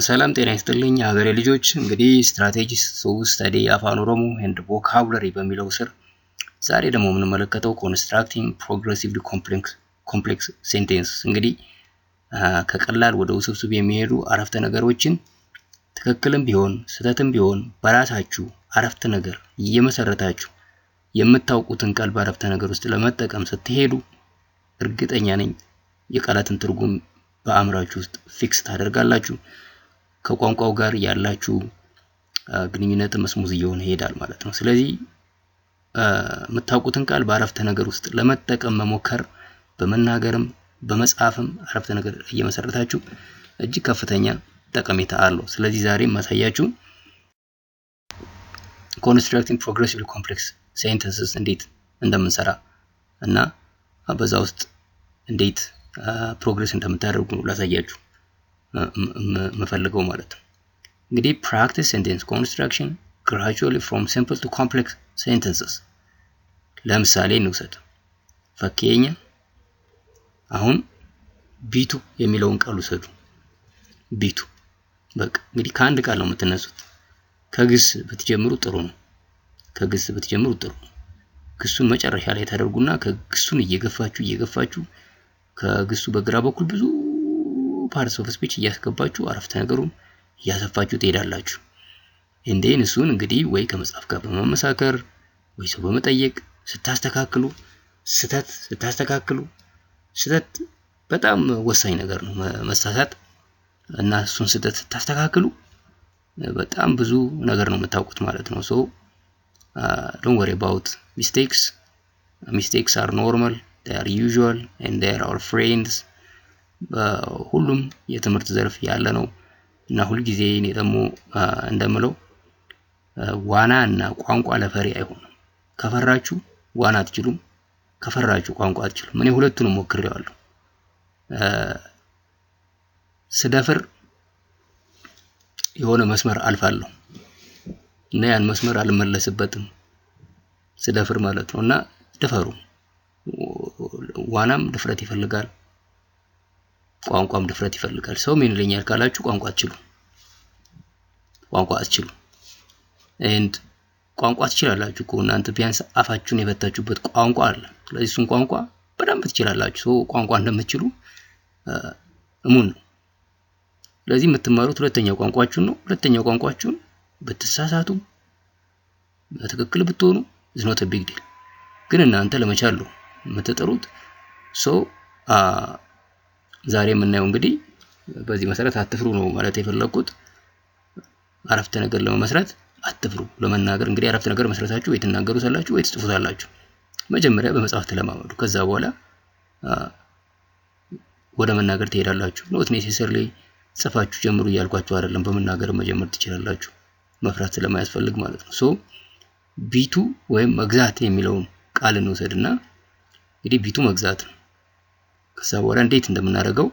ሰላም ጤና ይስጥልኝ ሀገሬ ልጆች። እንግዲህ ስትራቴጂስ ስተዲ አፋን ኦሮሞ ኤንድ ቮካቡላሪ በሚለው ስር ዛሬ ደግሞ የምንመለከተው ኮንስትራክቲንግ ፕሮግሬሲቭሊ ኮምፕሌክስ ሴንቴንስ። እንግዲህ ከቀላል ወደ ውስብስብ የሚሄዱ አረፍተ ነገሮችን ትክክልም ቢሆን ስህተትም ቢሆን በራሳችሁ አረፍተ ነገር እየመሰረታችሁ የምታውቁትን ቃል በአረፍተ ነገር ውስጥ ለመጠቀም ስትሄዱ እርግጠኛ ነኝ የቃላትን ትርጉም በአእምሯችሁ ውስጥ ፊክስ ታደርጋላችሁ። ከቋንቋው ጋር ያላችሁ ግንኙነት መስሙዝ እየሆነ ይሄዳል ማለት ነው። ስለዚህ የምታውቁትን ቃል በአረፍተ ነገር ውስጥ ለመጠቀም መሞከር በመናገርም በመጻፍም አረፍተ ነገር እየመሰረታችሁ እጅግ ከፍተኛ ጠቀሜታ አለው። ስለዚህ ዛሬ ማሳያችሁ ኮንስትራክቲንግ ፕሮግሬሲቭሊ ኮምፕሌክስ ሴንተንስስ እንዴት እንደምንሰራ እና በዛ ውስጥ እንዴት ፕሮግሬስ እንደምታደርጉ ላሳያችሁ መፈልገው ማለት ነው። እንግዲህ practice sentence construction gradually from simple to complex sentences። ለምሳሌ እንውሰድ። ፈኬኛ አሁን ቢቱ የሚለውን ቃል ውሰዱ። ቢቱ በቃ እንግዲህ ከአንድ ቃል ነው የምትነሱት። ከግስ ብትጀምሩ ጥሩ ነው። ከግስ ብትጀምሩ ጥሩ ነው። ግሱን መጨረሻ ላይ ታደርጉና ከግሱን እየገፋችሁ ከግሱ በግራ በኩል ብዙ parts of speech እያስገባችሁ አረፍተ ነገሩን እያሰፋችሁ ትሄዳላችሁ። እንዴን እሱን እንግዲህ ወይ ከመጽሐፍ ጋር በመመሳከር ወይ ሰው በመጠየቅ ስታስተካክሉ ስህተት በጣም ወሳኝ ነገር ነው። መሳሳት እና እሱን ስህተት ስታስተካክሉ በጣም ብዙ ነገር ነው የምታውቁት ማለት ነው። so don't worry about mistakes are normal, they are usual and they are our friends። ሁሉም የትምህርት ዘርፍ ያለ ነው እና ሁሉ ጊዜ እኔ ደግሞ እንደምለው ዋና እና ቋንቋ ለፈሪ አይሆንም። ከፈራችሁ ዋና አትችሉም፣ ከፈራችሁ ቋንቋ አትችሉም። እኔ ሁለቱንም ሞክሬዋለሁ። ስደፍር የሆነ መስመር አልፋለሁ እና ያን መስመር አልመለስበትም ስደፍር ማለት ነው። እና ደፈሩ። ዋናም ድፍረት ይፈልጋል፣ ቋንቋም ድፍረት ይፈልጋል። ሰው ምን ይለኛል ካላችሁ ቋንቋ አትችሉ and ቋንቋ ትችላላችሁ እኮ እናንተ ቢያንስ አፋችሁን የበታችሁበት ቋንቋ አለ። ስለዚህ እሱን ቋንቋ በደንብ ትችላላችሁ። ሰው ቋንቋ እንደምትችሉ እሙን ነው። ስለዚህ የምትማሩት ሁለተኛው ቋንቋችሁን ነው። ሁለተኛው ቋንቋችሁን በተሳሳቱ በትክክል ብትሆኑ is not a big deal። ግን እናንተ ለመቻል ነው የምትጠሩት። ዛሬ የምናየው እንግዲህ በዚህ መሰረት አትፍሩ ነው ማለት የፈለኩት። አረፍተ ነገር ለመመስረት አትፍሩ። ለመናገር እንግዲህ አረፍተ ነገር መስረታችሁ ወይ ትናገሩታላችሁ ወይ ትጽፉታላችሁ። መጀመሪያ በመጻፍ ተለማመዱ። ከዛ በኋላ ወደ መናገር ትሄዳላችሁ። not necessarily ጽፋችሁ ጀምሩ እያልኳችሁ አይደለም። በመናገር መጀመር ትችላላችሁ፣ መፍራት ስለማያስፈልግ ማለት ነው። so ቢቱ ወይም መግዛት የሚለውን ቃል እንውሰድና እንግዲህ ቢቱ መግዛት ነው። ከዛ በኋላ እንዴት እንደምናደርገው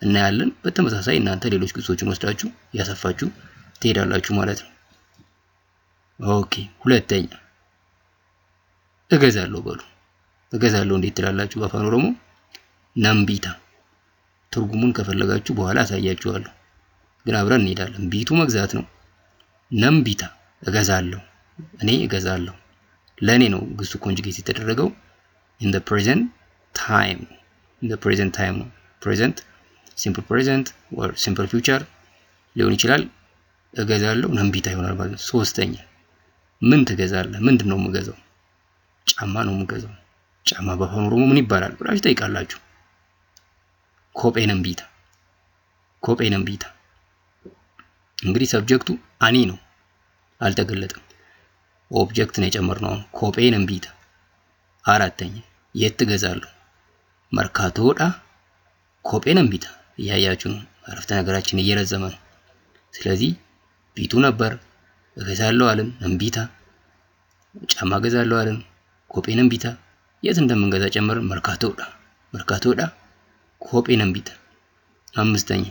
እናያለን። በተመሳሳይ እናንተ ሌሎች ግሶችን ወስዳችሁ ያሰፋችሁ ትሄዳላችሁ ማለት ነው። ኦኬ ሁለተኛ እገዛለሁ በሉ። እገዛለሁ እንዴት ትላላችሁ በአፋን ኦሮሞ? ነምቢታ። ትርጉሙን ከፈለጋችሁ በኋላ አሳያችኋለሁ፣ ግን አብረን እንሄዳለን። ቢቱ መግዛት ነው። ነምቢታ እገዛለሁ፣ እኔ እገዛለሁ። ለኔ ነው ግሱ ኮንጁጌት የተደረገው in the present time ነው። present simple present or simple future ሊሆን ይችላል። እገዛለሁ ነምቢታ ይሆናል ማለት ነው። ሶስተኛ ምን ትገዛለህ? ምንድነው የምገዛው? ጫማ ነው የምገዛው። ጫማ በአፋን ኦሮሞ ምን ይባላል ብላችሁ ጠይቃላችሁ? ኮጴ ነምቢታ። እንግዲህ ሰብጀክቱ አኒ ነው፣ አልተገለጠም። ኦብጀክት ነው የጨመርነው። ኮጴ ነምቢታ። አራተኛ የት ትገዛለሁ? መርካቶዳ ኮጴ ነምቢታ። ያያችሁ ነው አረፍተ ነገራችን እየረዘመ ነው። ስለዚህ ቢቱ ነበር፣ እገዛለሁ አለን፣ ነምቢታ። ጫማ እገዛለሁ አለን፣ ኮጴ ነምቢታ። የት እንደምንገዛ ጨመርን፣ መርካቶዳ ኮጴ ነምቢታ። አምስተኛ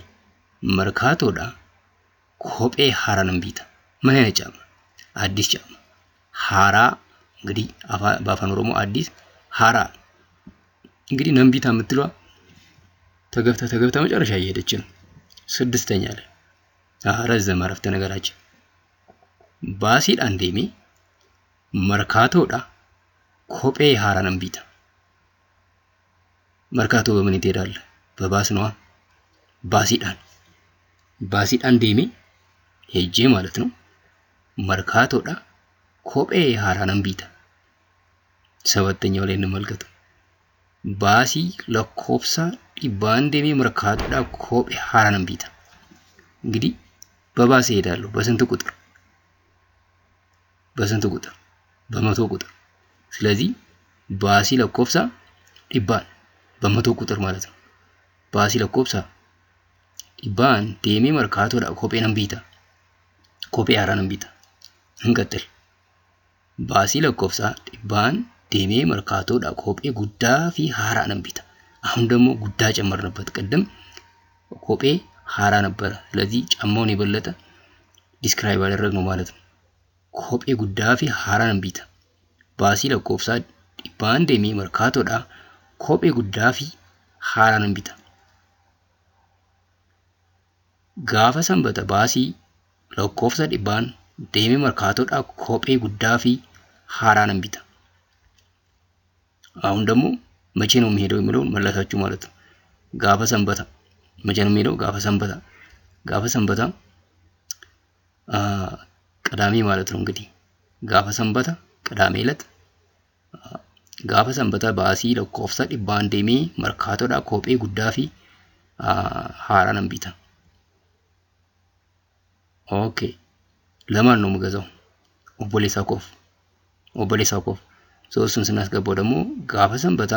መርካቶዳ ኮጴ ሃራ ነምቢታ። ምን አይነት ጫማ? አዲስ ጫማ። ሃራ እንግዲህ በአፋን ኦሮሞ አዲስ ሃራ። እንግዲህ ነምቢታ የምትለዋ ተገፍታ መጨረሻ እየሄደች ነው። ስድስተኛ ላይ ረዘመ አረፍተ ነገራችን። ባሲidhaan deemee መርካቶodha kophee haaraa nan bita። መርካቶ በምን ትሄዳለህ? በባስ ነው። ባሲidhaan deemee ሄጄ ማለት ነው። መርካቶodha kophee haaraa nan bita። ሰባተኛው ላይ እንመልከተው። ባሲ ለኮብሳ ዲባን deemee መርካቶodha kophee haaraa nan bita። እንግዲህ በባስ እሄዳለሁ። በስንት ቁጥር? በመቶ ቁጥር። ስለዚህ ባሲ ለኮብሳ ዲባን በመቶ ቁጥር ማለት ነው። ባሲ ለኮብሳ ዲባን deemee መርካቶodha kophee nan bita። kophee haaraa nan bita። እንቀጥል። ባሲ ለኮብሳ ዲባን deemee መርካቶodha kophee guddaa fi haaraa nan bita። አሁን ደግሞ ጉዳ ጨመርንበት። ቅድም ኮጴ ሃራ ነበር። ስለዚህ ጫማውን የበለጠ ዲስክራይብ አደረግነው ማለት ነው። ኮጴ ጉዳ ፊ ሃራ nan bita። ባሲ ለኮብሳ ዲባን deemee መርካቶodha kophee guddaa fi haaraa nan bita። gaafa sanbata baasii lakkoofsa dhibbaan deemee መርካቶodha kophee guddaa fi haaraa nan bita። አሁን ደግሞ መቼ ነው የሚሄደው የሚለውን መለሳችሁ ማለት ነው። ጋፈ ሰንበታ መቼ ነው የሚሄደው? ጋፈ ሰንበታ ቅዳሜ ማለት ነው። እንግዲህ ጋፈ ሰንበታ ቅዳሜ ዕለት ጋፈ ሰንበታ ባሲ ለኮፍሳ ዲባን deemee መርካቶodha kophee guddaa fi haaraa nan bita። ኦኬ ለማን ነው የምገዛው? ኦቦሌሳ ኮፍ ሶስቱን ስናስገባው ደግሞ ጋፈ ሰንበታ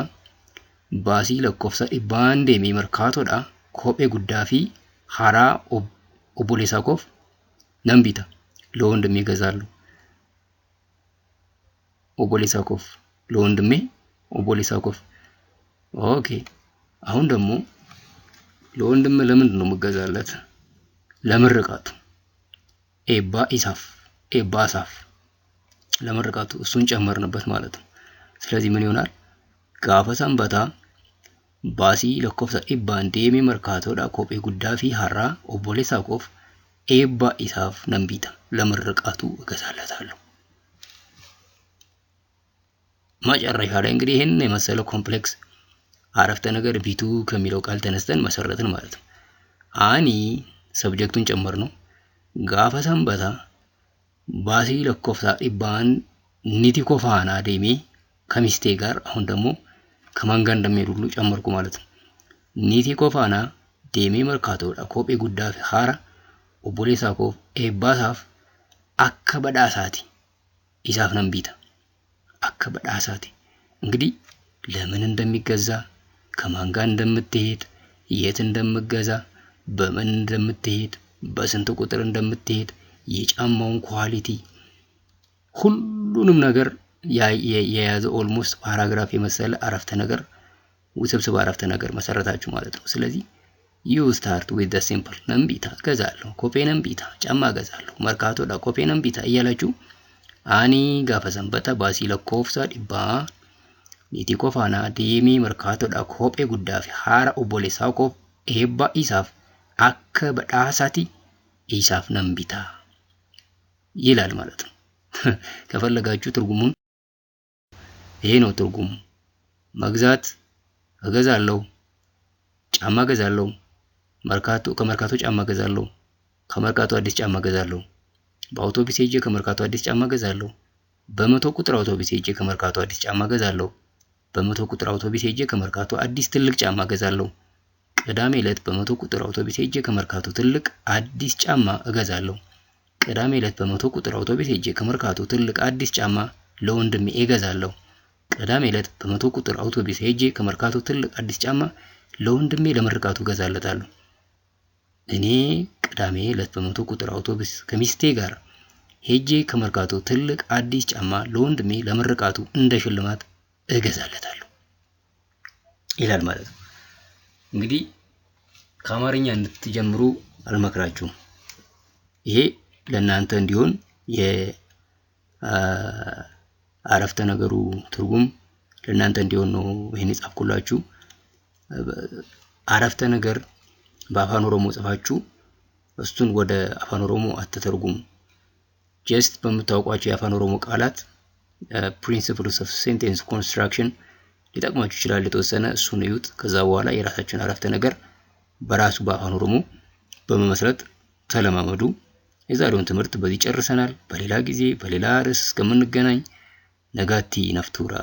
ባሲ ለኮፍሳ ዲባን deemee መርካቶodha kophee guddaa fi haaraa ኦቦሌሳ ኮፍ nan bita። ለወንድሜ እገዛለሁ። ኦቦሌሳ ኮፍ ለወንድሜ ኦቦሌሳ ኮፍ። ኦኬ አሁን ደግሞ ለወንድሜ ለምንድን ነው የምገዛለት? ለምርቃቱ ኤባሳፍ ለምርቃቱ እሱን ጨመርንበት ማለት ነው። ስለዚህ ምን ይሆናል? ጋፈ ሰንበታ ባሲ ለኮፍሳ ዲባን deemee መርካቶodha kophee guddaa fi haaraa ኦቦሌሳ ኮፍ ኤባኢሳፍ nan bita። ለምርቃቱ እገዛለታለሁ። መጨረሻ ላይ እንግዲህ ይሄን የመሰለ ኮምፕሌክስ አረፍተ ነገር ቢቱ ከሚለው ቃል ተነስተን መሰረትን ማለት ነው። አኒ ሰብጀክቱን ጨመር ነው። ጋፈ ሰንበታ ባሲ ለኮፍሳ ዲባን ኒቲ ኮፋና deemee ከሚስቴ ጋር አሁን ደግሞ ከማን ጋር እንደሚሄድ ሁሉ ጨመርኩ ማለት ነው። ኒቲ ኮፋና deemee መርካቶodha kophee guddaa fi haaraa ኦቦሌሳ ኮፍ ኤባሳፍ akka badhaasaati isaaf nan bita። akka badhaasaቲ እንግዲህ ለምን እንደሚገዛ፣ ከማን ጋር እንደምትሄድ፣ የት እንደምገዛ፣ በምን እንደምትሄድ፣ በስንት ቁጥር እንደምትሄድ፣ የጫማውን ኳሊቲ ሁሉንም ነገር የያዘ ኦልሞስት ፓራግራፍ የመሰለ አረፍተ ነገር ውስብስብ አረፍተ ነገር መሰረታችሁ ማለት ነው። ስለዚህ you start with the simple nan bita ገዛለሁ፣ kophee nan bita ጫማ ገዛለሁ፣ መርካቶodha kophee nan bita እያላችሁ አኒ ጋፈ ሰንበታ ባሲ ለኮፍሳ ዲባን ኒቲ ኮፋና deemee መርካቶodha kophee guddaa fi haaraa ኦቦሌሳ ኮፍ ኤባኢሳፍ akka badhaasaati isaaf nan bita ይላል ማለት ነው። ከፈለጋችሁ ትርጉሙን ይሄ ነው ትርጉሙ። መግዛት እገዛለሁ፣ ጫማ ገዛለሁ፣ ከመርካቶ ጫማ ገዛለሁ፣ ከመርካቶ አዲስ ጫማ ገዛለሁ፣ በአውቶቡስ ሄጄ ከመርካቶ አዲስ ጫማ ገዛለሁ፣ በመቶ ቁጥር አውቶቡስ ሄጄ ከመርካቶ አዲስ ጫማ ገዛለሁ፣ በመቶ ቁጥር አውቶቡስ ሄጄ ከመርካቶ አዲስ ትልቅ ጫማ ገዛለሁ፣ ቅዳሜ ዕለት በመቶ ቁጥር አውቶቡስ ሄጄ ከመርካቶ ትልቅ አዲስ ጫማ እገዛለሁ፣ ቅዳሜ ዕለት በመቶ ቁጥር አውቶቡስ ሄጄ ከመርካቶ ትልቅ አዲስ ጫማ ለወንድሜ እገዛለሁ፣ ቅዳሜ ዕለት በመቶ ቁጥር አውቶቡስ ሄጄ ከመርካቶ ትልቅ አዲስ ጫማ ለወንድሜ ለምርቃቱ እገዛለታለሁ። እኔ ቅዳሜ ዕለት በመቶ ቁጥር አውቶቡስ ከሚስቴ ጋር ሄጄ ከመርካቶ ትልቅ አዲስ ጫማ ለወንድሜ ለምርቃቱ እንደ ሽልማት እገዛለታለሁ ይላል ማለት ነው። እንግዲህ ከአማርኛ እንድትጀምሩ አልመክራችሁም። ይሄ ለእናንተ እንዲሆን የአረፍተ ነገሩ ትርጉም ለእናንተ እንዲሆን ነው ይሄን የጻፍኩላችሁ። አረፍተ ነገር በአፋን ኦሮሞ ጽፋችሁ እሱን ወደ አፋን ኦሮሞ አትተርጉሙ። ጀስት በምታውቋቸው የአፋን ኦሮሞ ቃላት ፕሪንሲፕልስ ኦፍ ሴንቴንስ ኮንስትራክሽን ሊጠቅማችሁ ይችላል የተወሰነ እሱን እዩት። ከዛ በኋላ የራሳችሁን አረፍተ ነገር በራሱ በአፋን ኦሮሞ በመመስረት ተለማመዱ። የዛሬውን ትምህርት በዚህ ጨርሰናል። በሌላ ጊዜ በሌላ ርዕስ እስከምንገናኝ ነጋቲ ነፍቱራ